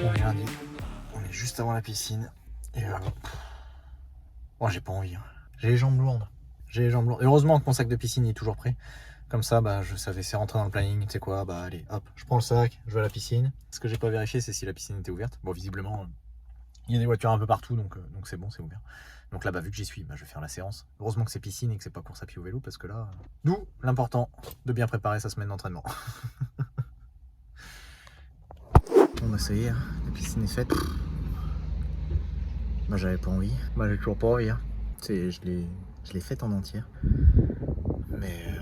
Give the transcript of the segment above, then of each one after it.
On est lundi, on est juste avant la piscine et oh, j'ai pas envie, hein. J'ai les jambes lourdes. Heureusement que mon sac de piscine est toujours prêt. Comme ça, je savais, c'est rentré dans le planning. Tu sais quoi, allez, hop, je prends le sac, je vais à la piscine. Ce que j'ai pas vérifié, c'est si la piscine était ouverte. Bon, visiblement, il y a des voitures un peu partout, donc c'est bon, c'est ouvert. Donc là, vu que j'y suis, je vais faire la séance. Heureusement que c'est piscine et que c'est pas course à pied au vélo, parce que là, d'où l'important de bien préparer sa semaine d'entraînement. Bon, ça y est, la piscine est faite. J'avais pas envie. J'ai toujours pas envie. Je l'ai faite en entière. Mais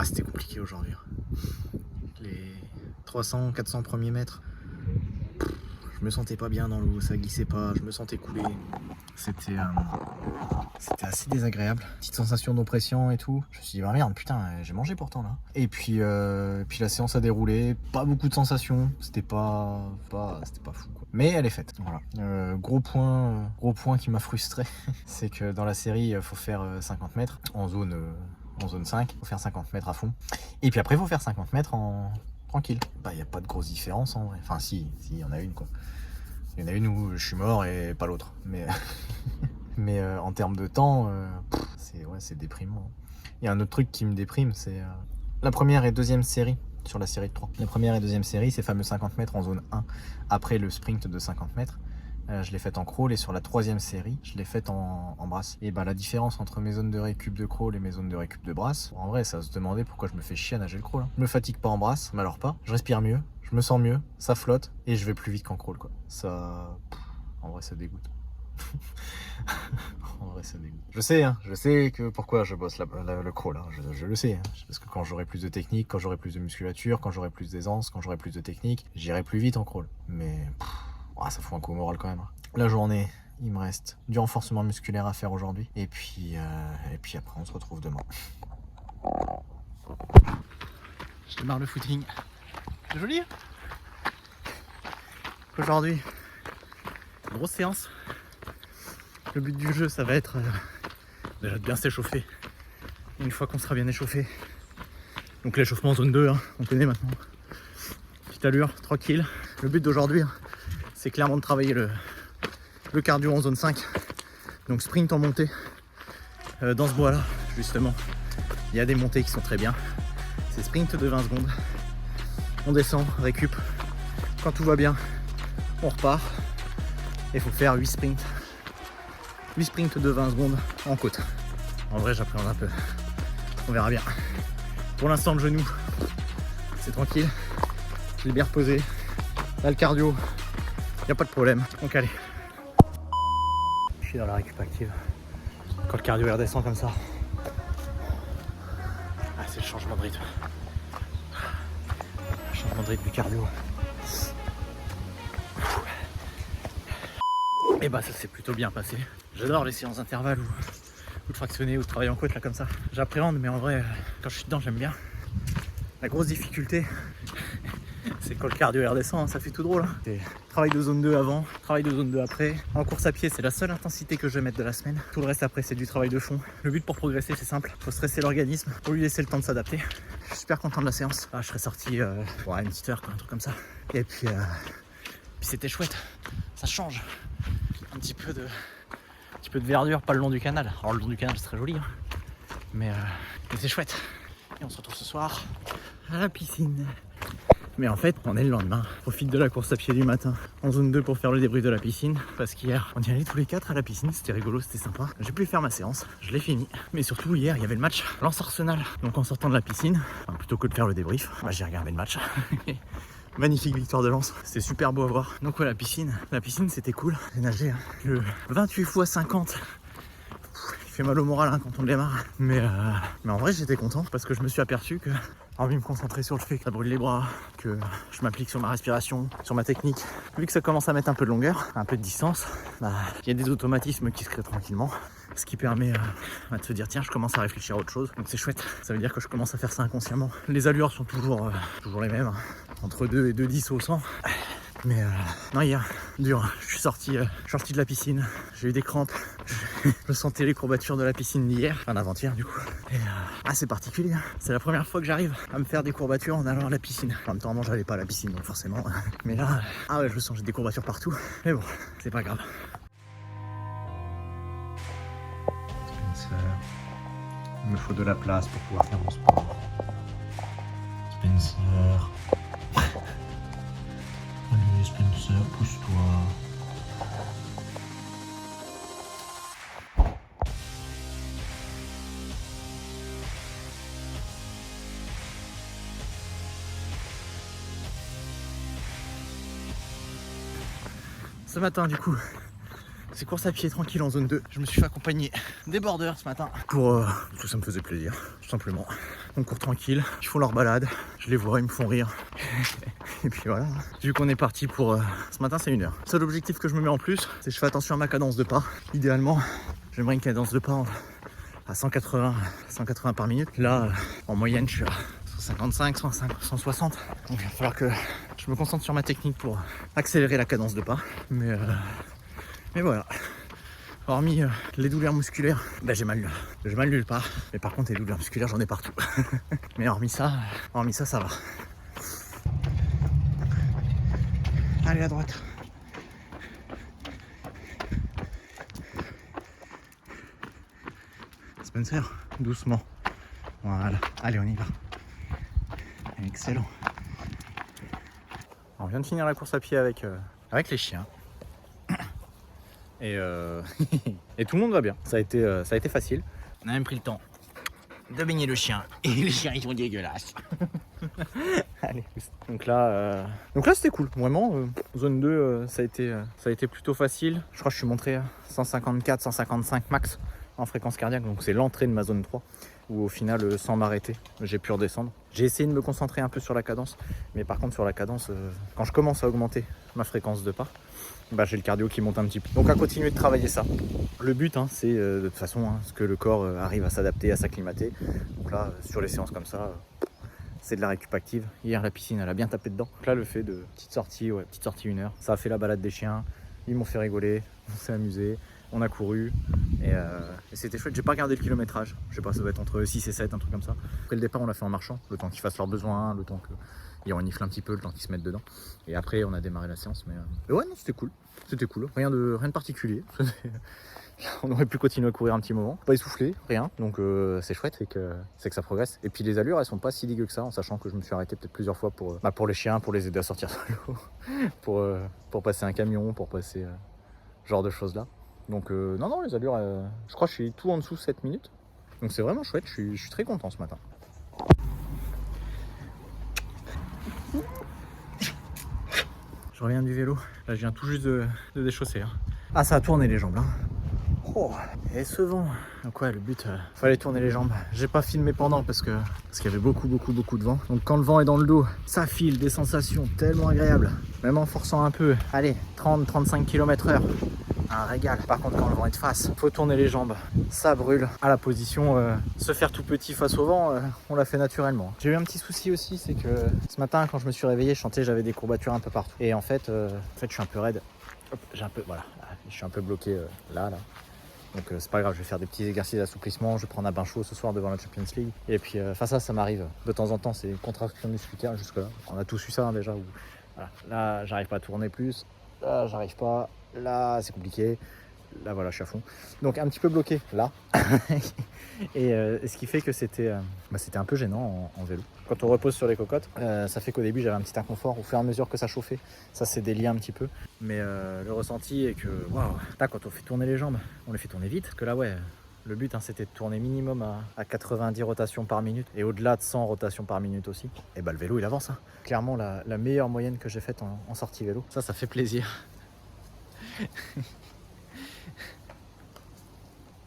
c'était compliqué aujourd'hui. Les 300-400 premiers mètres, je me sentais pas bien dans l'eau, ça glissait pas, je me sentais couler. C'était assez désagréable. Petite sensation d'oppression et tout. Je me suis dit, merde, putain, j'ai mangé pourtant là. Et puis la séance a déroulé, pas beaucoup de sensations. C'était pas fou, quoi. Mais elle est faite. Voilà. Gros point qui m'a frustré, c'est que dans la série, il faut faire 50 mètres en zone 5. Il faut faire 50 mètres à fond. Et puis après, il faut faire 50 mètres en tranquille. Il n'y a pas de grosse différence en vrai. Enfin, si, il y en a une, quoi. Il y en a une où je suis mort et pas l'autre. Mais en termes de temps, c'est déprimant. Il y a un autre truc qui me déprime, c'est la première et deuxième série sur la série de 3. La première et deuxième série, ces fameux 50 mètres en zone 1, après le sprint de 50 mètres. Je l'ai faite en crawl et sur la troisième série, je l'ai faite en brasse. Et la différence entre mes zones de récup de crawl et mes zones de récup de brasse, en vrai, ça va se demander pourquoi je me fais chier à nager le crawl. Je me fatigue pas en brasse, mais alors pas. Je respire mieux, je me sens mieux, ça flotte et je vais plus vite qu'en crawl, quoi. Ça, en vrai, ça dégoûte. En vrai, ça dégoûte. Je sais que pourquoi je bosse le crawl, je le sais. Parce que quand j'aurai plus de technique, quand j'aurai plus de musculature, quand j'aurai plus d'aisance, quand j'aurai plus de technique, j'irai plus vite en crawl. Mais ça fout un coup au moral quand même. La journée, il me reste du renforcement musculaire à faire aujourd'hui. Et puis après, on se retrouve demain. Je démarre le footing. C'est joli. Aujourd'hui, grosse séance. Le but du jeu, ça va être déjà de bien s'échauffer. Une fois qu'on sera bien échauffé. Donc l'échauffement en zone 2, on connaît maintenant. Petite allure, tranquille. Le but d'aujourd'hui, c'est clairement de travailler le cardio en zone 5. Donc sprint en montée. Dans ce bois là, justement, il y a des montées qui sont très bien. C'est sprint de 20 secondes. On descend, récup. Quand tout va bien, on repart. Et il faut faire 8 sprints. 8 sprints de 20 secondes en côte. En vrai, j'appréhende un peu. On verra bien. Pour l'instant, le genou, c'est tranquille. Je l'ai bien reposé. Là, le cardio, il n'y a pas de problème. Donc allez. Je suis dans la récup active. Quand le cardio redescend comme ça, c'est le changement de rythme. Le changement de rythme du cardio. Et ça s'est plutôt bien passé. J'adore les séances d'intervalle ou de fractionner ou de travailler en côte là comme ça. J'appréhende, mais en vrai, quand je suis dedans, j'aime bien. La grosse difficulté, c'est quand le cardio redescend, ça fait tout drôle. C'est travail de zone 2 avant, travail de zone 2 après. En course à pied, c'est la seule intensité que je vais mettre de la semaine. Tout le reste après, c'est du travail de fond. Le but pour progresser, c'est simple. Faut stresser l'organisme pour lui laisser le temps de s'adapter. Je suis super content de la séance. Je serais sorti une petite heure, un truc comme ça. Et puis c'était chouette. Ça change. Un petit peu de verdure, pas le long du canal. Alors le long du canal, c'est très joli, mais c'est chouette. Et on se retrouve ce soir à la piscine. Mais en fait, on est le lendemain. Je profite de la course à pied du matin en zone 2 pour faire le débrief de la piscine. Parce qu'hier, on y allait tous les 4 à la piscine. C'était rigolo, c'était sympa. J'ai pu faire ma séance. Je l'ai fini. Mais surtout, hier, il y avait le match Lens-Arsenal. Donc en sortant de la piscine, plutôt que de faire le débrief, j'ai regardé le match. Magnifique victoire de Lens, c'était super beau à voir. Donc la piscine c'était cool. J'ai nagé le 28 x 50. Il fait mal au moral quand on démarre. Mais en vrai j'étais content parce que je me suis aperçu que j'ai envie de me concentrer sur le fait que ça brûle les bras, que je m'applique sur ma respiration, sur ma technique. Vu que ça commence à mettre un peu de longueur, un peu de distance, il y a des automatismes qui se créent tranquillement. Ce qui permet de se dire tiens, je commence à réfléchir à autre chose. Donc c'est chouette, ça veut dire que je commence à faire ça inconsciemment. Les allures sont toujours les mêmes, entre 2 et 2,10 au 100. Mais non, hier, dur. Je suis sorti de la piscine. J'ai eu des crampes. Je sentais les courbatures de la piscine d'hier, enfin d'avant-hier du coup. Et c'est particulier. Hein. C'est la première fois que j'arrive à me faire des courbatures en allant à la piscine. En même temps, moi j'allais pas à la piscine donc forcément. Mais là, ouais, je le sens, j'ai des courbatures partout. Mais bon, c'est pas grave. Spencer, il me faut de la place pour pouvoir faire mon sport. Spencer. Allez Spencer, pousse-toi. Ce matin du coup, c'est course à pied tranquille en zone 2. Je me suis fait accompagner des bordeurs ce matin. Pour tout ça me faisait plaisir, tout simplement. On court tranquille, ils font leur balade, je les vois, ils me font rire. Et puis voilà. Vu qu'on est parti pour ce matin, c'est 1 heure. Seul objectif que je me mets en plus, c'est que je fais attention à ma cadence de pas. Idéalement, j'aimerais une cadence de pas à 180 par minute. Là, en moyenne, je suis à 155, 160. Donc il va falloir que je me concentre sur ma technique pour accélérer la cadence de pas. Mais voilà. Hormis les douleurs musculaires, j'ai mal nulle part. Mais par contre, les douleurs musculaires, j'en ai partout. Mais hormis ça, ça va. Allez à droite. Spencer, doucement. Voilà. Allez, on y va. Excellent. On vient de finir la course à pied avec les chiens. Et, et tout le monde va bien. Ça a été facile. On a même pris le temps de baigner le chien. Et les chiens, ils sont dégueulasses. Allez. Donc là c'était cool. Vraiment, zone 2, ça a été plutôt facile. Je crois que je suis monté à 154, 155 max en fréquence cardiaque. Donc c'est l'entrée de ma zone 3. Où au final, sans m'arrêter, j'ai pu redescendre. J'ai essayé de me concentrer un peu sur la cadence. Mais par contre, sur la cadence, quand je commence à augmenter ma fréquence de pas, j'ai le cardio qui monte un petit peu. Donc à continuer de travailler ça. Le but, c'est de toute façon que le corps arrive à s'adapter, à s'acclimater. Donc là, sur les séances comme ça, c'est de la récup active. Hier, la piscine, elle a bien tapé dedans. Donc là, le fait de petite sortie 1 heure, ça a fait la balade des chiens. Ils m'ont fait rigoler, on s'est amusé, on a couru. Et c'était chouette. J'ai pas regardé le kilométrage. Je sais pas, ça doit être entre 6 et 7, un truc comme ça. Après le départ, on l'a fait en marchant. Le temps qu'ils fassent leurs besoins, le temps qu'ils reniflent un petit peu, le temps qu'ils se mettent dedans. Et après, on a démarré la séance. Mais ouais, non, c'était cool. C'était cool. Rien de particulier. On aurait pu continuer à courir un petit moment. Pas essoufflé, rien. Donc c'est chouette, c'est que ça progresse. Et puis les allures, elles sont pas si dégueu que ça, en sachant que je me suis arrêté peut-être plusieurs fois pour les chiens, pour les aider à sortir de l'eau, pour passer un camion, pour passer ce genre de choses là. Donc non, les allures, je crois que je suis tout en dessous de 7 minutes. Donc c'est vraiment chouette, je suis très content ce matin. Je reviens du vélo. Là, je viens tout juste de déchausser. Ah, ça a tourné les jambes là. Oh, et ce vent. Donc ouais, le but, fallait tourner les jambes. J'ai pas filmé pendant parce qu'il y avait beaucoup de vent. Donc quand le vent est dans le dos, ça file, des sensations tellement agréables. Même en forçant un peu, allez, 30-35 km/h. Un régal. Par contre, quand le vent est de face, faut tourner les jambes. Ça brûle. À la position, se faire tout petit face au vent, on l'a fait naturellement. J'ai eu un petit souci aussi, c'est que ce matin, quand je me suis réveillé, je sentais j'avais des courbatures un peu partout. Et en fait, je suis un peu raide. Hop, voilà, je suis un peu bloqué là. Donc c'est pas grave, je vais faire des petits exercices d'assouplissement, je vais prendre un bain chaud ce soir devant la Champions League. Et puis ça m'arrive de temps en temps, c'est une contraction musculaire jusque là. On a tous eu ça déjà. Voilà. Là j'arrive pas à tourner plus, là j'arrive pas, là c'est compliqué, là voilà je suis à fond. Donc un petit peu bloqué là. Et ce qui fait que c'était un peu gênant en vélo. Quand on repose sur les cocottes, ça fait qu'au début j'avais un petit inconfort. Au fur et à mesure que ça chauffait, ça s'est délié un petit peu. Mais le ressenti est que waouh, là quand on fait tourner les jambes, on les fait tourner vite. Parce que là ouais, le but c'était de tourner minimum à 90 rotations par minute et au-delà de 100 rotations par minute aussi. Et le vélo il avance. Clairement la meilleure moyenne que j'ai faite en sortie vélo. Ça fait plaisir.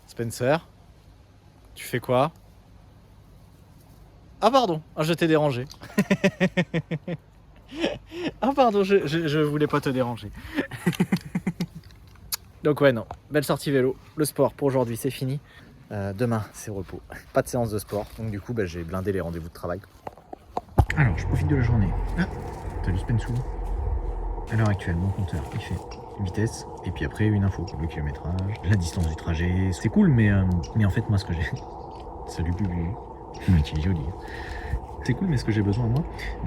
Spencer, tu fais quoi? Ah pardon, je t'ai dérangé. Ah pardon, je voulais pas te déranger. Donc ouais non, belle sortie vélo. Le sport pour aujourd'hui c'est fini. Demain c'est repos. Pas de séance de sport. Donc du coup j'ai blindé les rendez-vous de travail. Alors je profite de la journée. Ah, salut Spensou. À l'heure actuelle, mon compteur, il fait vitesse, et puis après une info, le kilométrage, la distance du trajet. C'est cool, mais en fait, moi, ce que j'ai... Salut Bubu, mais tu es joli. C'est cool, mais ce que j'ai besoin, moi,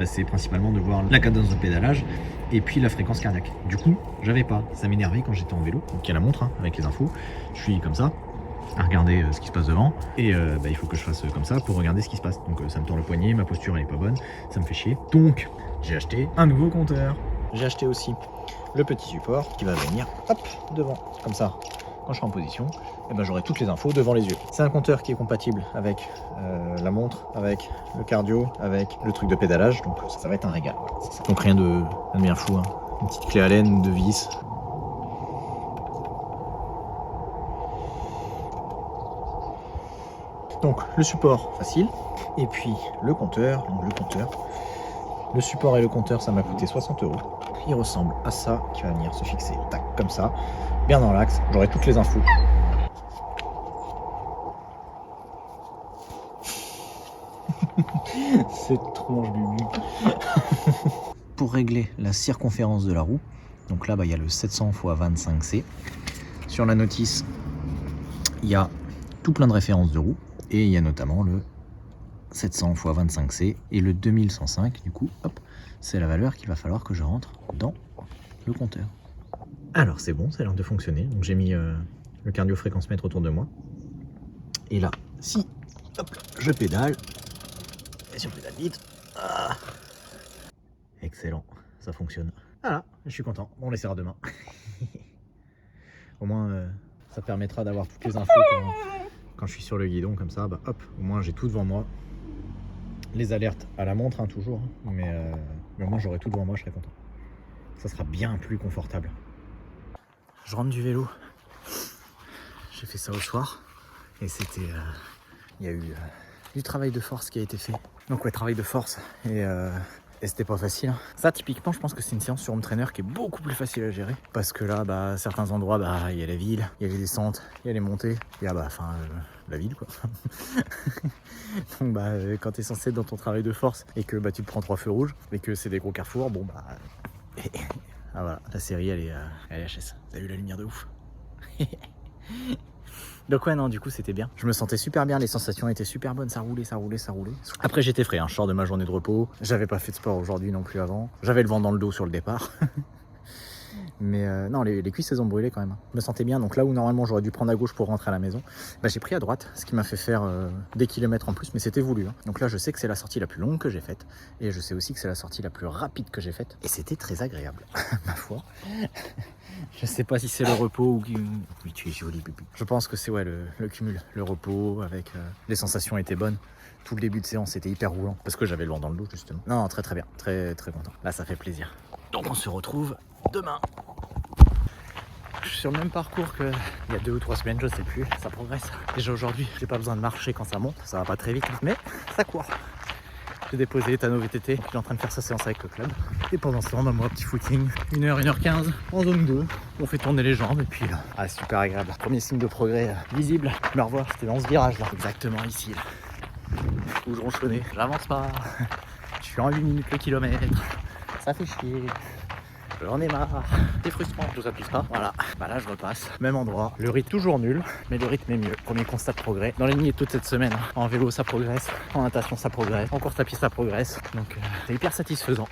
c'est principalement de voir la cadence de pédalage et puis la fréquence cardiaque. Du coup, j'avais pas. Ça m'énervait quand j'étais en vélo. Donc il y a la montre hein, avec les infos. Je suis comme ça, à regarder ce qui se passe devant. Et il faut que je fasse comme ça pour regarder ce qui se passe. Donc ça me tord le poignet, ma posture elle est pas bonne, ça me fait chier. Donc j'ai acheté un nouveau compteur. J'ai acheté aussi le petit support qui va venir hop devant, comme ça. Quand je serai en position, j'aurai toutes les infos devant les yeux. C'est un compteur qui est compatible avec la montre, avec le cardio, avec le truc de pédalage, donc ça va être un régal. Voilà, c'est ça. Donc rien de bien fou, hein. Une petite clé Allen de vis. Donc le support facile, et puis le compteur, le support et le compteur ça m'a coûté 60 €. Il ressemble à ça qui va venir se fixer, tac, comme ça, bien dans l'axe, j'aurai toutes les infos. C'est tronche Bubu. Pour régler la circonférence de la roue, donc là il y a le 700 x 25C. Sur la notice, il y a tout plein de références de roues et il y a notamment le 700 x 25C et le 2105. Du coup, hop, c'est la valeur qu'il va falloir que je rentre dans le compteur. Alors c'est bon, ça a l'air de fonctionner. Donc j'ai mis le cardio fréquence mètre autour de moi. Et là, si hop, je pédale, et si on pédale vite, excellent, ça fonctionne. Voilà, je suis content. On laissera demain. Au moins, ça permettra d'avoir toutes les infos quand je suis sur le guidon comme ça. Hop, au moins j'ai tout devant moi. Les alertes à la montre, hein, toujours, mais au moins j'aurai tout devant moi, je serai content. Ça sera bien plus confortable. Je rentre du vélo. J'ai fait ça au soir et c'était, il y a eu du travail de force qui a été fait. Donc ouais, travail de force et c'était pas facile. Ça typiquement je pense que c'est une séance sur home trainer qui est beaucoup plus facile à gérer. Parce que là à certains endroits il y a la ville, il y a les descentes, il y a les montées, il y a la ville quoi. Donc quand tu es censé être dans ton travail de force et que tu te prends 3 feux rouges et que c'est des gros carrefours, voilà, la série elle est HS. T'as vu la lumière de ouf. Donc ouais non du coup c'était bien. Je me sentais super bien, les sensations étaient super bonnes, ça roulait. Après j'étais frais, hein. Je sors de ma journée de repos, j'avais pas fait de sport aujourd'hui non plus avant, j'avais le vent dans le dos sur le départ. Mais non les cuisses elles ont brûlé quand même. Je me sentais bien, donc là où normalement j'aurais dû prendre à gauche pour rentrer à la maison, j'ai pris à droite, ce qui m'a fait faire des kilomètres en plus, mais c'était voulu. Hein. Donc là je sais que c'est la sortie la plus longue que j'ai faite, et je sais aussi que c'est la sortie la plus rapide que j'ai faite, et c'était très agréable, ma foi. Je sais pas si c'est le repos ou... Oui, tu es joli, Bubu. Je pense que c'est le cumul. Le repos avec... les sensations étaient bonnes. Tout le début de séance était hyper roulant. Parce que j'avais le vent dans le dos, justement. Non, très très bien. Très très content. Là, ça fait plaisir. Donc on se retrouve demain. Je suis sur le même parcours qu'il y a 2 ou 3 semaines, je sais plus. Ça progresse. Déjà aujourd'hui, j'ai pas besoin de marcher quand ça monte. Ça va pas très vite, mais ça court. J'ai déposé Etano VTT, je suis en train de faire sa séance avec le club. Et pendant ce temps, moi, petit footing, 1h, 1h15, en zone 2. On fait tourner les jambes et puis là, super agréable. Premier signe de progrès visible. Je me revois, c'était dans ce virage là, exactement ici. Là. Où je ronchonnais, j'avance pas. Je suis en 8 minutes le kilomètre. Ça fait chier. J'en ai marre, c'est frustrant, tout ça plus ça. Voilà, là je repasse, même endroit. Le rythme toujours nul, mais le rythme est mieux. Premier constat de progrès. Dans les lignes toute cette semaine, en vélo ça progresse, en natation ça progresse, en course à pied ça progresse. Donc c'est hyper satisfaisant.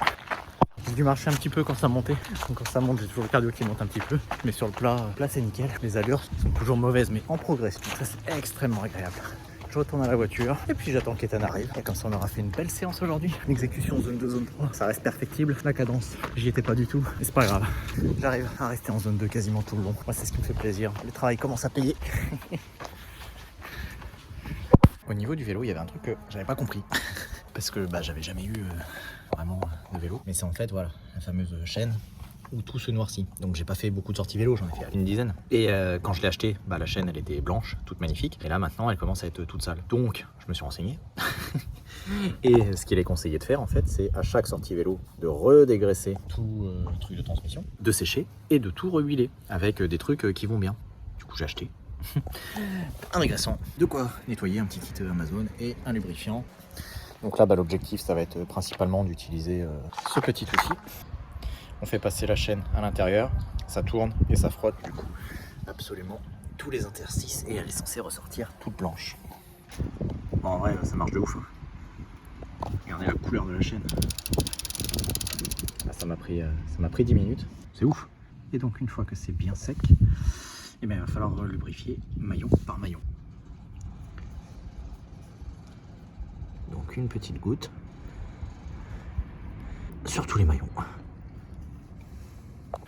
J'ai dû marcher un petit peu quand ça montait. Donc quand ça monte, j'ai toujours le cardio qui monte un petit peu. Mais sur le plat c'est nickel. Les allures sont toujours mauvaises, mais en progrès. Donc ça c'est extrêmement agréable. Je retourne à la voiture et puis j'attends qu'Ethan arrive. Et comme ça on aura fait une belle séance aujourd'hui. Une exécution zone 2, zone 3. Ça reste perfectible. La cadence, j'y étais pas du tout. Mais c'est pas grave. J'arrive à rester en zone 2 quasiment tout le long. Moi c'est ce qui me fait plaisir. Le travail commence à payer. Au niveau du vélo, il y avait un truc que j'avais pas compris. Parce que j'avais jamais eu vraiment de vélo. Mais c'est en fait voilà, la fameuse chaîne où tout se noircit. Donc j'ai pas fait beaucoup de sorties vélo, j'en ai fait une dizaine. Et quand je l'ai acheté, la chaîne elle était blanche, toute magnifique. Et là maintenant elle commence à être toute sale. Donc je me suis renseigné. Et ce qu'il est conseillé de faire en fait, c'est à chaque sortie vélo de redégraisser tout le truc de transmission, de sécher et de tout rehuiler avec des trucs qui vont bien. Du coup j'ai acheté un dégraissant, de quoi nettoyer, un petit kit Amazon et un lubrifiant. Donc là l'objectif ça va être principalement d'utiliser ce petit outil. On fait passer la chaîne à l'intérieur, ça tourne et ça frotte du coup absolument tous les interstices et elle est censée ressortir toute blanche. Bon, en vrai, ça marche de ouf. Regardez la couleur de la chaîne. Ça m'a pris 10 minutes. C'est ouf. Et donc une fois que c'est bien sec, eh bien, il va falloir lubrifier maillon par maillon. Donc une petite goutte sur tous les maillons.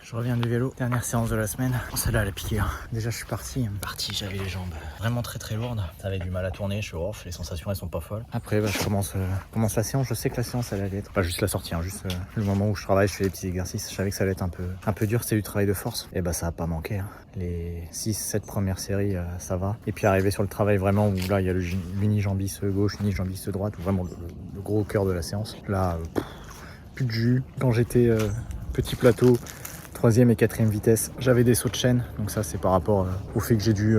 Je reviens du vélo, dernière séance de la semaine. Celle-là, elle a piqué. Déjà, je suis parti, j'avais les jambes vraiment très lourdes. J'avais du mal à tourner, je suis off, les sensations elles sont pas folles. Après, je commence la séance. Je sais que la séance elle allait être pas juste la sortie, juste le moment où je travaille, je fais des petits exercices. Je savais que ça allait être un peu dur, c'était du travail de force. Et ça a pas manqué. Les 6-7 premières séries, ça va. Et puis arriver sur le travail vraiment où là, il y a l'unijambiste gauche, l'unijambiste droite, où vraiment le gros cœur de la séance. Là, plus de jus. Quand j'étais petit plateau, 3e et 4e vitesse, j'avais des sauts de chaîne, donc ça c'est par rapport au fait que j'ai dû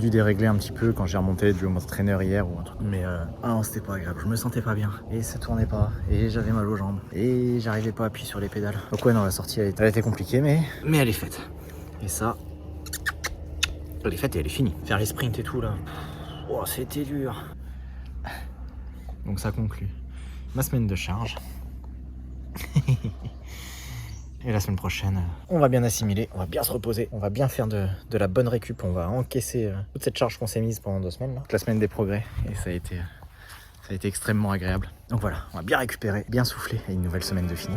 dérégler un petit peu quand j'ai remonté du mode trainer hier ou un truc. Mais non, c'était pas agréable, je me sentais pas bien et ça tournait pas et j'avais mal aux jambes et j'arrivais pas à appuyer sur les pédales. Donc ouais, non, la sortie elle a été compliquée, mais elle est faite. Et ça, elle est faite et elle est finie. Faire les sprints et tout là, oh, c'était dur. Donc ça conclut ma semaine de charge. Et la semaine prochaine, on va bien assimiler, on va bien se reposer, on va bien faire de la bonne récup, on va encaisser toute cette charge qu'on s'est mise pendant 2 semaines. Là. La semaine des progrès, et ça a été extrêmement agréable. Donc voilà, on va bien récupérer, bien souffler, et une nouvelle semaine de fini.